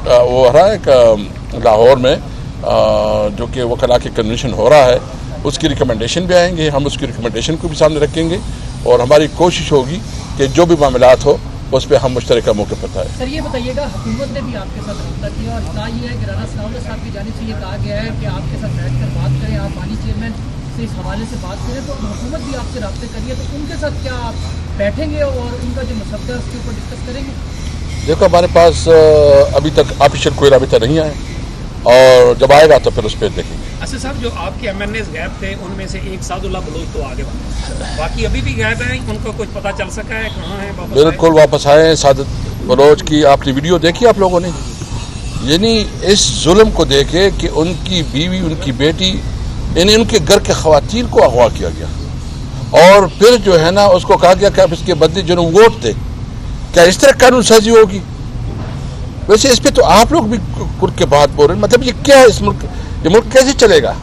وہ ہو رہا ہے لاہور میں جو کہ وکلاء کے کنونشن ہو رہا ہے، اس کی ریکمنڈیشن بھی آئیں گے، ہم اس کی ریکمنڈیشن کو بھی سامنے رکھیں گے اور ہماری کوشش ہوگی کہ جو بھی معاملات ہو اس پہ ہم مشترکہ موقع پر آئیں۔ سر یہ بتائیے گا، حکومت نے بھی آپ کے ساتھ رابطہ کیا اور کہا یہ ہے کہ رانا ثناءاللہ صاحب کی جانب سے یہ کہا گیا ہے کہ آپ کے ساتھ بیٹھ کر بات کریں، آپ پانی چیئرمین سے اس حوالے سے بات کریں، تو حکومت بھی آپ سے رابطے کریے، تو ان کے ساتھ کیا آپ بیٹھیں گے اور ان کا جو مسودہ ہے اس کے اوپر ڈسکس کریں گے؟ دیکھو ہمارے پاس ابھی تک آفیشیل کوئی رابطہ نہیں آیا، اور جب آئے گا تو پھر اس پہ دیکھیں گے۔ اسد صاحب جو آپ کے MNAs غائب تھے ان میں سے ایک سعد اللہ بلوچ تو آگے بڑھا، باقی ابھی بھی غائب ہیں، ان کو کچھ پتہ چل سکا ہے کہاں ہیں؟ بالکل واپس آئے ہیں۔ سعادت بلوچ کی آپ نے ویڈیو دیکھی آپ لوگوں نے، یعنی اس ظلم کو دیکھے کہ ان کی بیوی، ان کی بیٹی، یعنی ان کے گھر کے خواتین کو اغوا کیا گیا، اور پھر جو ہے نا اس کو کہا گیا کہ آپ اس کے بدلے جنہوں ووٹ دے، کیا اس طرح قانون سازی ہوگی؟ ویسے اس پہ تو آپ لوگ بھی کھل کے بات بول رہے ہیں، مطلب یہ کیا ہے؟ اس ملک، یہ ملک کیسے چلے گا؟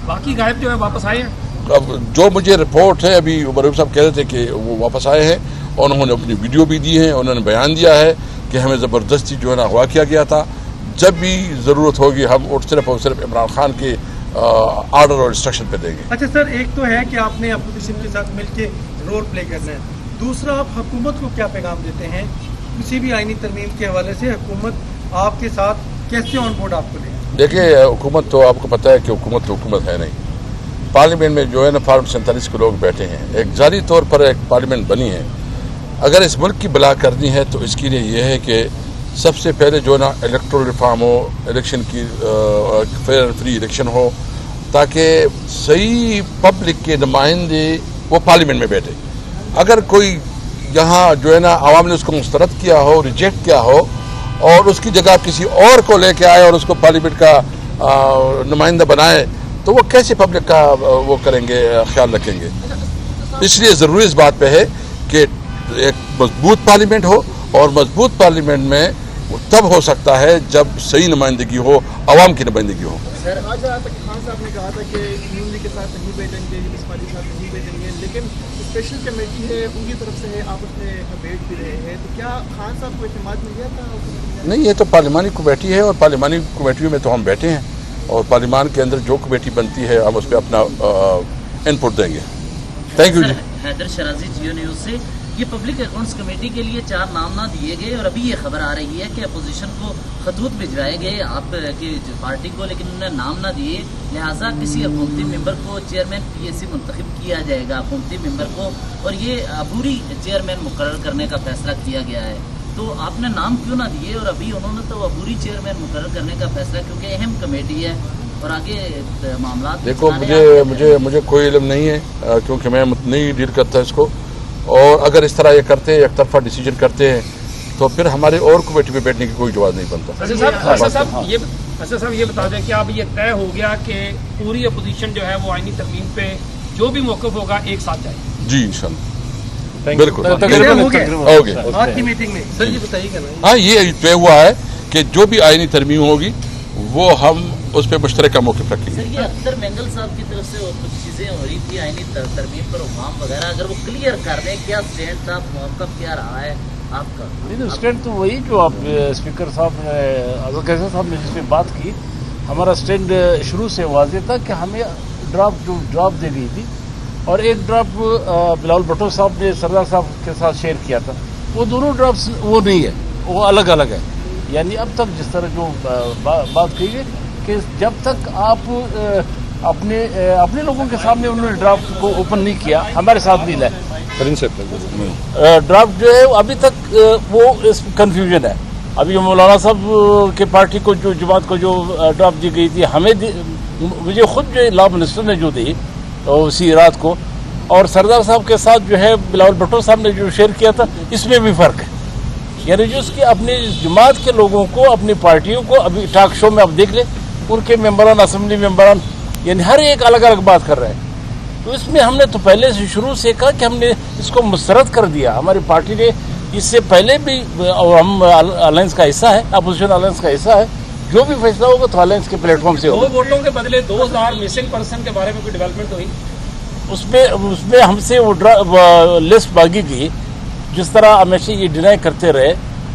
باقی غائب جو ہے واپس آئے ہیں؟ اب جو مجھے رپورٹ ہے، ابھی عمر صاحب کہہ رہے تھے کہ وہ واپس آئے ہیں اور انہوں نے اپنی ویڈیو بھی دی ہے، انہوں نے بیان دیا ہے کہ ہمیں زبردستی جو ہے نا اغوا کیا گیا تھا، جب بھی ضرورت ہوگی ہم صرف اور صرف عمران خان کے آرڈر اور انسٹرکشن پہ دیں گے۔ اچھا سر، ایک تو ہے کہ آپ نے اپوزیشن کے ساتھ مل کے رول پلے کرنا ہے، دوسرا آپ حکومت کو کیا پیغام دیتے ہیں کسی بھی آئینی ترمیم کے حوالے سے؟ حکومت آپ کے ساتھ کیسے آن بورڈ آپ کو لے؟ دیکھیے حکومت تو آپ کو پتہ ہے کہ حکومت تو حکومت ہے نہیں، پارلیمنٹ میں جو ہے نا فارم 47 کے لوگ بیٹھے ہیں، ایک ذاتی طور پر ایک پارلیمنٹ بنی ہے، اگر اس ملک کی بلا کرنی ہے تو اس کے لیے یہ ہے کہ سب سے پہلے جو ہے نا الیکٹرل ریفارم ہو، الیکشن کی فیئر اینڈ فری الیکشن ہو، تاکہ صحیح پبلک کے نمائندے وہ پارلیمنٹ میں بیٹھے۔ اگر کوئی یہاں جو ہے نا عوام نے اس کو مسترد کیا ہو، ریجیکٹ کیا ہو، اور اس کی جگہ کسی اور کو لے کے آئے اور اس کو پارلیمنٹ کا نمائندہ بنائے، تو وہ کیسے پبلک کا وہ کریں گے، خیال رکھیں گے؟ اس لیے ضروری اس بات پہ ہے کہ ایک مضبوط پارلیمنٹ ہو، اور مضبوط پارلیمنٹ میں تب ہو سکتا ہے جب صحیح نمائندگی ہو، عوام کی نمائندگی ہو۔ آج خان صاحب نے کہا تھا کہ یونی کے ساتھ نہیں بیٹھیں گے، اس پارٹی کے ساتھ نہیں بیٹھیں گے، لیکن اسپیشل کمیٹی ہے ان کی طرف سے ہے، آپ اس میں بیٹھ بھی رہے ہیں، تو کیا خان صاحب کو اعتماد مل گیا تھا؟ نہیں، یہ تو پارلیمانی کمیٹی ہے، اور پارلیمانی کمیٹیوں میں تو ہم بیٹھے ہیں، اور پارلیمان کے اندر جو کمیٹی بنتی ہے ہم اس پہ اپنا ان پٹ دیں گے۔ Thank you ji. حیدر شرازی، جیو نیوز سے۔ یہ پبلک اکاؤنٹس کمیٹی کے لیے 4 نام نہ دیے گئے، اور ابھی یہ خبر آ رہی ہے کہ اپوزیشن کو خطوط بھجوائے گئے آپ کی پارٹی کو، لیکن انہوں نے نام نہ دیے، لہٰذا کسی حکومتی ممبر کو چیئرمین PAC منتخب کیا جائے گا حکومتی ممبر کو، اور یہ عبوری چیئرمین مقرر کرنے کا فیصلہ کیا گیا ہے۔ تو آپ نے نام کیوں نہ دیے؟ اور ابھی انہوں نے تو عبوری چیئرمین مقرر کرنے کا فیصلہ، کیونکہ اہم کمیٹی ہے اور آگے معاملات۔ دیکھو مجھے کوئی علم نہیں ہے، کیونکہ میں نہیں ڈیل کرتا اس کو، اور اگر اس طرح یہ کرتے ہیں، ایک طرفہ ڈیسیجن کرتے ہیں، تو پھر ہمارے اور کمیٹی پہ بیٹھنے کی کوئی جواز نہیں بنتا۔ اسد صاحب یہ بتا دیں کہ اب یہ طے ہو گیا کہ پوری اپوزیشن جو ہے وہ آئینی ترمیم پہ جو بھی موقف ہوگا ایک ساتھ جائے؟ جی انشاءاللہ، بالکل ہو گیا آج کی میٹنگ میں سر یہ بتائیے گا نا؟ ہاں، یہ طے ہوا ہے کہ جو بھی آئینی ترمیم ہوگی وہ ہم اس پہ مشترکہ موقف رکھیں گے۔ سر یہ اختر مینگل صاحب کی طرف سے کچھ چیزیں ہو رہی تھی آئینی ترمیم پر ابہام وغیرہ، اگر وہ کلیئر کر دیں کیا اسٹینڈ تھا، موقف کیا رہا ہے آپ کا؟ نہیں، اسٹینڈ تو وہی جو آپ اسپیکر صاحب نے، اعظم قیصر صاحب نے جس پہ بات کی، ہمارا اسٹینڈ شروع سے واضح تھا کہ ہمیں ڈراپ دے گئی تھی، اور ایک ڈراپ بلاول بھٹو صاحب نے سردار صاحب کے ساتھ شیئر کیا تھا، وہ دونوں ڈراپس وہ نہیں ہے، وہ الگ الگ ہے۔ یعنی اب تک جس طرح جو بات کہی ہے کہ جب تک آپ اپنے لوگوں کے سامنے انہوں نے ڈرافٹ کو اوپن نہیں کیا، ہمارے ساتھ نہیں لائے ڈرافٹ جو ہے ابھی تک وہ اس کنفیوژن ہے۔ ابھی مولانا صاحب کے پارٹی کو جو جماعت کو جو ڈرافٹ دی گئی تھی، ہمیں مجھے خود جو لا منسٹر نے جو دی اسی رات کو، اور سردار صاحب کے ساتھ جو ہے بلاول بھٹو صاحب نے جو شیئر کیا تھا، اس میں بھی فرق ہے۔ یعنی جو اس کی اپنی جماعت کے لوگوں کو، اپنی پارٹیوں کو، ابھی ٹاک شو میں آپ دیکھ لیں ان کے ممبران، اسمبلی ممبران، یعنی ہر ایک الگ الگ بات کر رہے ہیں۔ تو اس میں ہم نے تو پہلے سے شروع سے کہا کہ ہم نے اس کو مسترد کر دیا، ہماری پارٹی نے اس سے پہلے بھی، اور ہم الائنس کا حصہ ہے، اپوزیشن الائنس کا حصہ ہے، جو بھی فیصلہ ہوگا تو الائنس کے پلیٹ فارم سے ہوگا۔ 2 ووٹوں کے بدلے 2000 مسنگ پرسن کے بارے میں کوئی ڈیولپمنٹ ہوئی؟ اس میں ہم سے وہ لسٹ مانگی گئی، جس طرح ہمیشہ یہ ڈینائی کرتے رہے